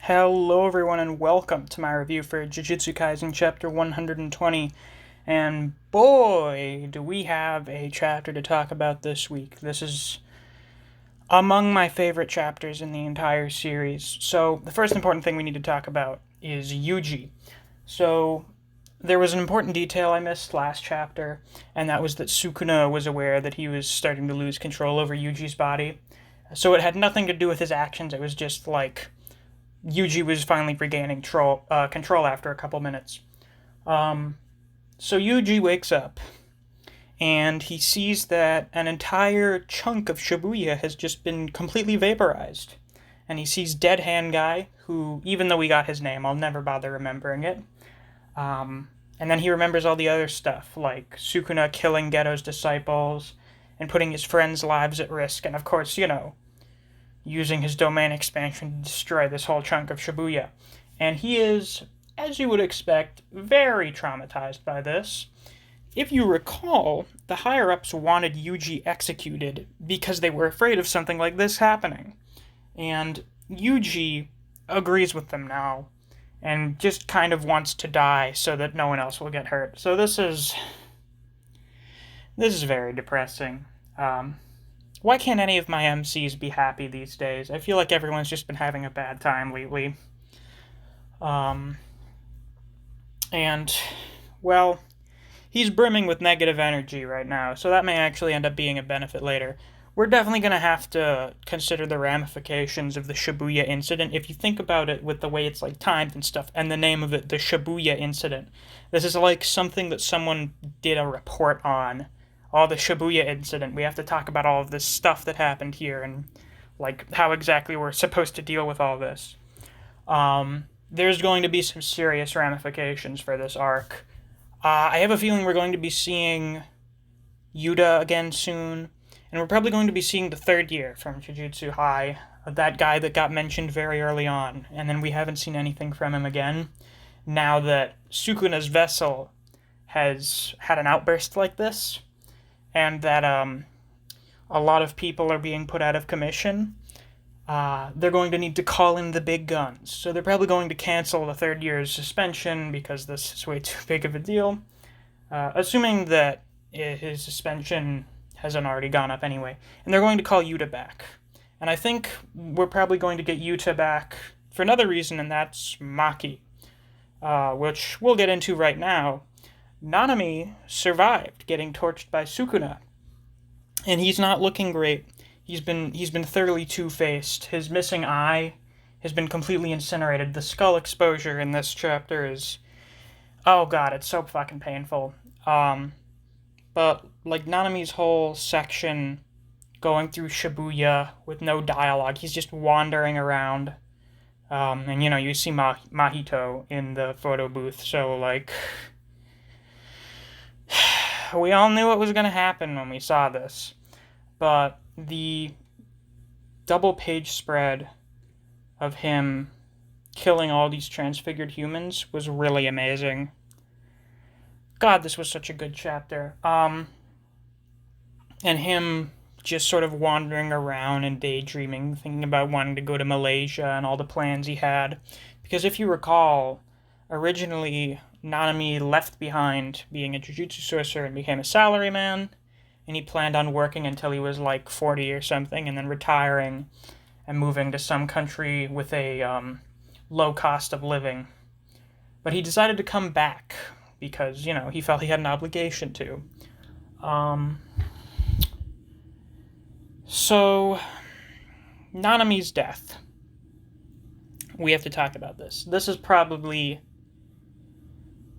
Hello everyone and welcome to my review for Jujutsu Kaisen chapter 120. And boy, do we have a chapter to talk about this week. This is among my favorite chapters in the entire series. So, the first important thing we need to talk about is Yuji. So, there was an important detail I missed last chapter, and that was that Sukuna was aware that he was starting to lose control over Yuji's body. So it had nothing to do with his actions, it was just like Yuji was finally regaining control after a couple minutes. So Yuji wakes up, and he sees that an entire chunk of Shibuya has just been completely vaporized. And he sees Dead Hand Guy, who, even though we got his name, I'll never bother remembering it. And then he remembers all the other stuff, like Sukuna killing Geto's disciples, and putting his friends' lives at risk, and of course, using his domain expansion to destroy this whole chunk of Shibuya. And he is, as you would expect, very traumatized by this. If you recall, the higher-ups wanted Yuji executed because they were afraid of something like this happening. And Yuji agrees with them now, and just kind of wants to die so that no one else will get hurt. So this is very depressing. Why can't any of my MCs be happy these days? I feel like everyone's just been having a bad time lately. And, well, he's brimming with negative energy right now, so that may actually end up being a benefit later. We're definitely going to have to consider the ramifications of the Shibuya Incident. If you think about it with the way it's like timed and stuff, and the name of it, the Shibuya Incident, this is like something that someone did a report on. All the Shibuya Incident. We have to talk about all of this stuff that happened here and like how exactly we're supposed to deal with all this. There's going to be some serious ramifications for this arc. I have a feeling we're going to be seeing Yuta again soon, and we're probably going to be seeing the third year from Jujutsu High, that guy that got mentioned very early on, and then we haven't seen anything from him again. Now that Sukuna's vessel has had an outburst like this, and that a lot of people are being put out of commission, they're going to need to call in the big guns. So they're probably going to cancel the third year's suspension because this is way too big of a deal. Assuming that his suspension hasn't already gone up anyway. And they're going to call Yuta back. And I think we're probably going to get Yuta back for another reason, and that's Maki. Which we'll get into right now. Nanami survived getting torched by Sukuna, and he's not looking great. He's been thoroughly two-faced. His missing eye has been completely incinerated. The skull exposure in this chapter is, oh god, it's so fucking painful. But like Nanami's whole section going through Shibuya with no dialogue, he's just wandering around. And you see Mahito in the photo booth, so like, we all knew what was going to happen when we saw this, but the double page spread of him killing all these transfigured humans was really amazing. God, this was such a good chapter. And him just sort of wandering around and daydreaming, thinking about wanting to go to Malaysia and all the plans he had. Because if you recall, originally Nanami left behind being a Jujutsu sorcerer and became a salaryman, and he planned on working until he was like 40 or something, and then retiring and moving to some country with a low cost of living. But he decided to come back because, he felt he had an obligation to. So, Nanami's death. We have to talk about this. This is probably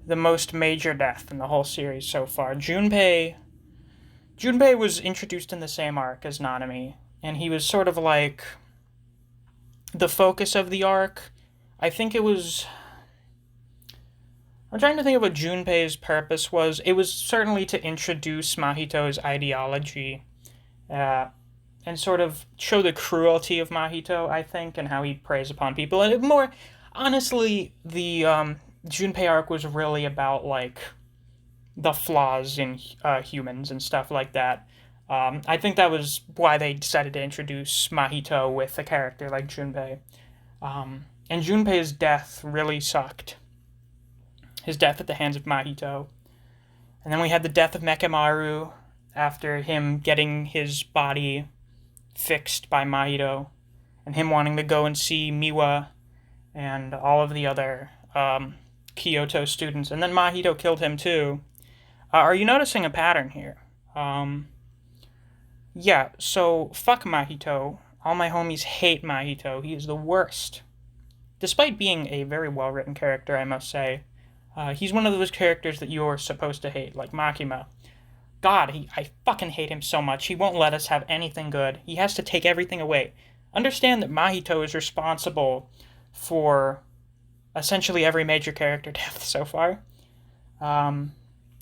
the most major death in the whole series so far. Junpei was introduced in the same arc as Nanami, and he was sort of like the focus of the arc. I think it was... I'm trying to think of what Junpei's purpose was. It was certainly to introduce Mahito's ideology, and sort of show the cruelty of Mahito, I think, and how he preys upon people. And more, honestly, the Junpei arc was really about, like, the flaws in humans and stuff like that. I think that was why they decided to introduce Mahito with a character like Junpei. And Junpei's death really sucked. His death at the hands of Mahito. And then we had the death of Mekimaru after him getting his body fixed by Mahito, and him wanting to go and see Miwa and all of the other Kyoto students. And then Mahito killed him too. Are you noticing a pattern here? Yeah, so fuck Mahito. All my homies hate Mahito. He is the worst. Despite being a very well-written character, I must say, he's one of those characters that you're supposed to hate, like Makima. God, I fucking hate him so much. He won't let us have anything good. He has to take everything away. Understand that Mahito is responsible for essentially every major character death so far.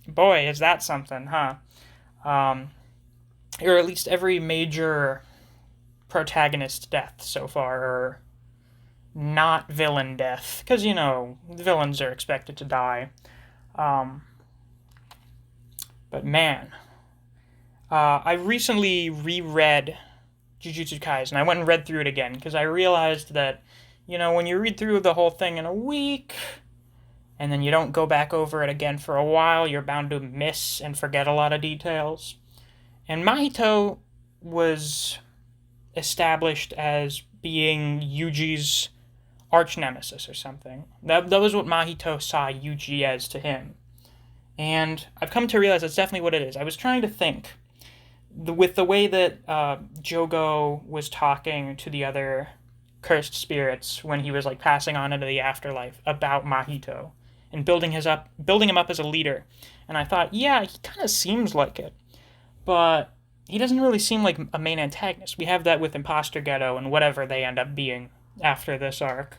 Boy, is that something, huh? Or at least every major protagonist death so far, or not villain death, because, you know, villains are expected to die. But man, I recently reread Jujutsu Kaisen. I went and read through it again, because I realized that, you know, when you read through the whole thing in a week, and then you don't go back over it again for a while, you're bound to miss and forget a lot of details. And Mahito was established as being Yuji's arch nemesis or something. That was what Mahito saw Yuji as to him. And I've come to realize that's definitely what it is. I was trying to think, with the way that Jogo was talking to the other cursed spirits when he was like passing on into the afterlife about Mahito and building him up as a leader. And I thought, yeah, he kind of seems like it, but he doesn't really seem like a main antagonist. We have that with Imposter Ghetto and whatever they end up being after this arc.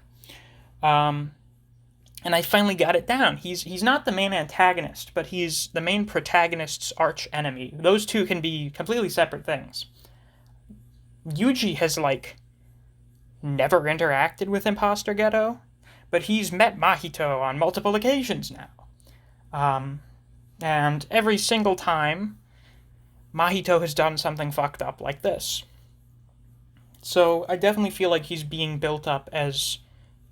And I finally got it down. He's not the main antagonist, but he's the main protagonist's arch enemy. Those two can be completely separate things. Yuji has, like, never interacted with Imposter Ghetto, but he's met Mahito on multiple occasions now. And every single time, Mahito has done something fucked up like this. So I definitely feel like he's being built up as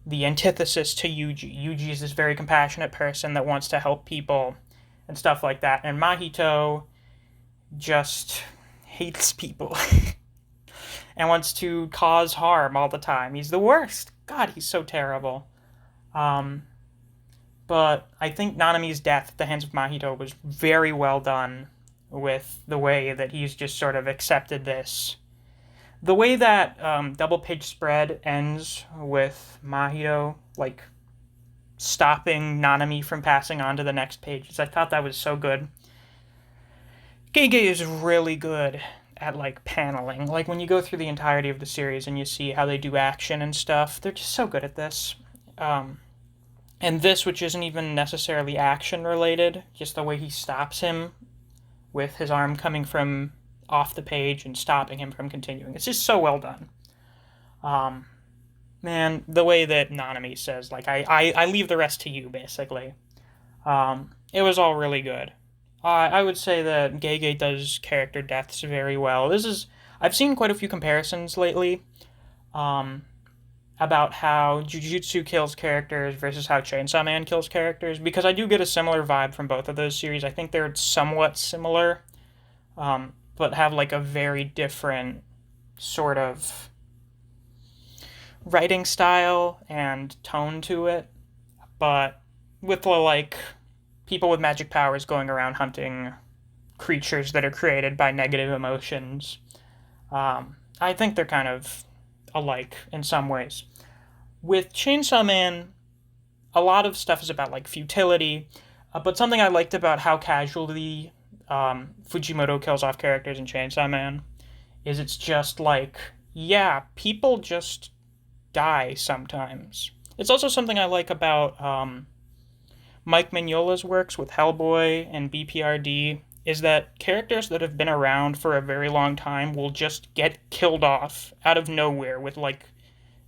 the antithesis to Yuji. Yuji is this very compassionate person that wants to help people and stuff like that. And Mahito just hates people and wants to cause harm all the time. He's the worst. God, he's so terrible. But I think Nanami's death at the hands of Mahito was very well done, with the way that he's just sort of accepted this. The way that double page spread ends with Mahito, like, stopping Nanami from passing on to the next pages, I thought that was so good. Gege is really good at, like, paneling. Like, when you go through the entirety of the series and you see how they do action and stuff, they're just so good at this. And this, which isn't even necessarily action-related, just the way he stops him with his arm coming from off the page and stopping him from continuing. It's just so well done. Man, the way that Nanami says, like, I leave the rest to you, basically. It was all really good. I would say that Gege does character deaths very well. I've seen quite a few comparisons lately, about how Jujutsu kills characters versus how Chainsaw Man kills characters, because I do get a similar vibe from both of those series. I think they're somewhat similar, but have, like, a very different sort of writing style and tone to it, but with, like, people with magic powers going around hunting creatures that are created by negative emotions. I think they're kind of alike in some ways. With Chainsaw Man, a lot of stuff is about, like, futility, but something I liked about how casually Fujimoto kills off characters in Chainsaw Man is it's just like, yeah, people just die sometimes. It's also something I like about Mike Mignola's works with Hellboy and BPRD, is that characters that have been around for a very long time will just get killed off out of nowhere with, like,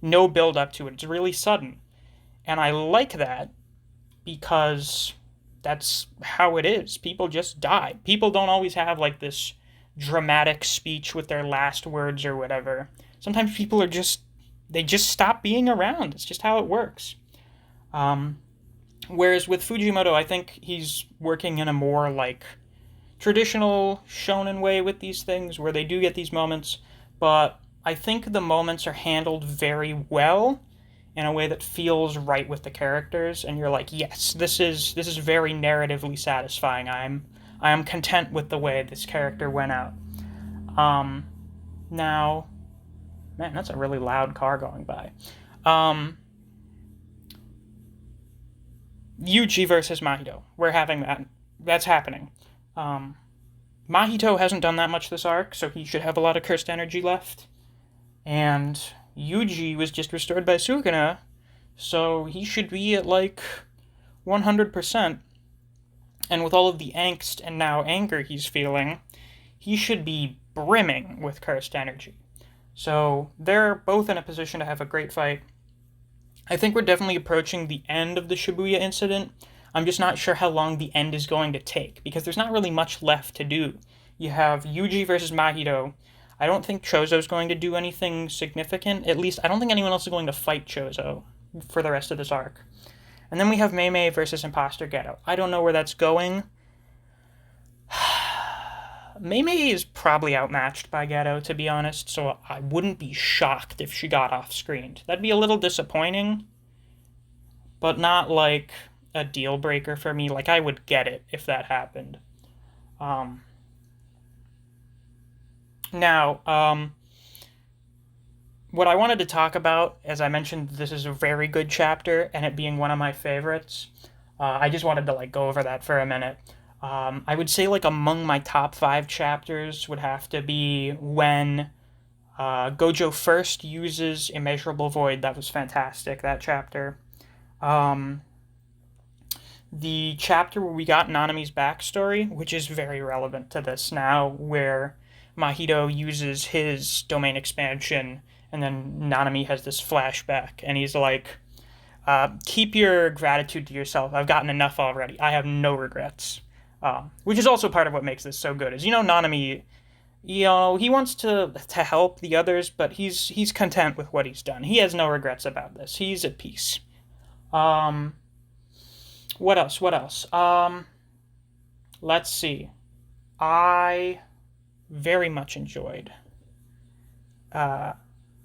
no build up to it. It's really sudden. And I like that because that's how it is. People just die. People don't always have, like, this dramatic speech with their last words or whatever. Sometimes people are just they just stop being around. It's just how it works. Whereas with Fujimoto, I think he's working in a more like traditional shonen way with these things, where they do get these moments, but I think the moments are handled very well in a way that feels right with the characters, and you're like, yes, this is very narratively satisfying. I am content with the way this character went out. Now, man, that's a really loud car going by. Yuji versus Mahito. We're having that. That's happening. Mahito hasn't done that much this arc, so he should have a lot of cursed energy left. And Yuji was just restored by Sukuna, so he should be at like 100%. And with all of the angst and now anger he's feeling, he should be brimming with cursed energy. So they're both in a position to have a great fight. I think we're definitely approaching the end of the Shibuya Incident. I'm just not sure how long the end is going to take, because there's not really much left to do. You have Yuji versus Mahito. I don't think Chozo's going to do anything significant. At least, I don't think anyone else is going to fight Chozo for the rest of this arc. And then we have Mei versus Imposter Ghetto. I don't know where that's going. Mei is probably outmatched by Ghetto, to be honest, so I wouldn't be shocked if she got off-screened. That'd be a little disappointing, but not like a deal breaker for me. Like, I would get it if that happened. Now, what I wanted to talk about, as I mentioned, this is a very good chapter, and it being one of my favorites. I just wanted to like go over that for a minute. I would say like among my top 5 chapters would have to be when Gojo first uses Immeasurable Void. That was fantastic, that chapter. The chapter where we got Nanami's backstory, which is very relevant to this now, where Mahito uses his domain expansion, and then Nanami has this flashback, and he's like, keep your gratitude to yourself. I've gotten enough already. I have no regrets. Which is also part of what makes this so good, is, Nanami, he wants to help the others, but he's content with what he's done. He has no regrets about this. He's at peace. What else? Let's see. I very much enjoyed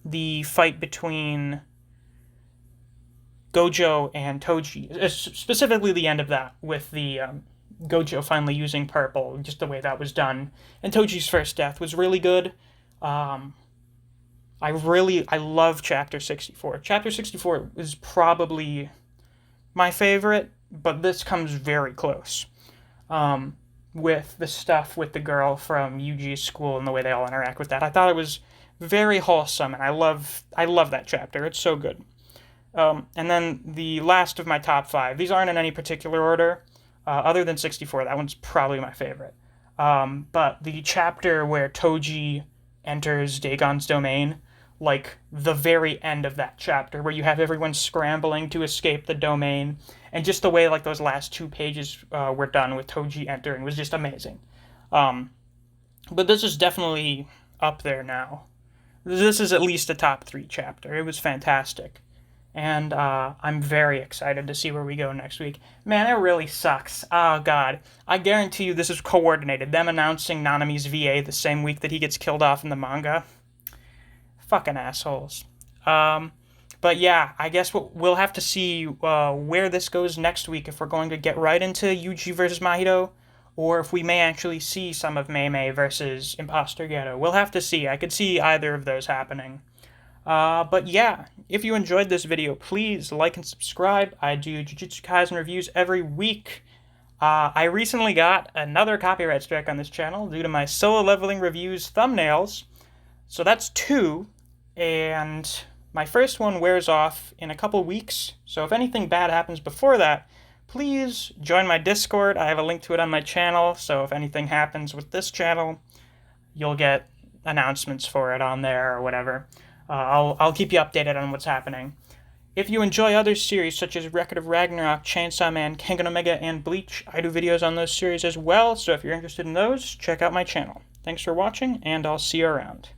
the fight between Gojo and Toji, specifically the end of that, with the Gojo finally using purple, just the way that was done. And Toji's first death was really good. I love Chapter 64. Chapter 64 is probably my favorite, but this comes very close. With the stuff with the girl from Yuji's school and the way they all interact with that. I thought it was very wholesome, and I love that chapter. It's so good. And then the last of my top 5. These aren't in any particular order, other than 64. That one's probably my favorite. But the chapter where Toji enters Dagon's domain, like the very end of that chapter, where you have everyone scrambling to escape the domain, and just the way like those last 2 pages were done with Toji entering was just amazing. But this is definitely up there now. This is at least a top 3 chapter. It was fantastic. And I'm very excited to see where we go next week. Man, it really sucks. Oh, God. I guarantee you this is coordinated. Them announcing Nanami's VA the same week that he gets killed off in the manga. Fucking assholes. But yeah, I guess we'll have to see where this goes next week, if we're going to get right into Yuji versus Mahito, or if we may actually see some of Mei versus Imposter Ghetto. We'll have to see. I could see either of those happening. But yeah, if you enjoyed this video, please like and subscribe. I do Jujutsu Kaisen reviews every week. I recently got another copyright strike on this channel due to my solo leveling reviews thumbnails. So that's 2, and my first one wears off in a couple weeks. So if anything bad happens before that, please join my Discord. I have a link to it on my channel, so if anything happens with this channel, you'll get announcements for it on there or whatever. I'll keep you updated on what's happening. If you enjoy other series such as Record of Ragnarok, Chainsaw Man, Kengan Omega, and Bleach, I do videos on those series as well, so if you're interested in those, check out my channel. Thanks for watching, and I'll see you around.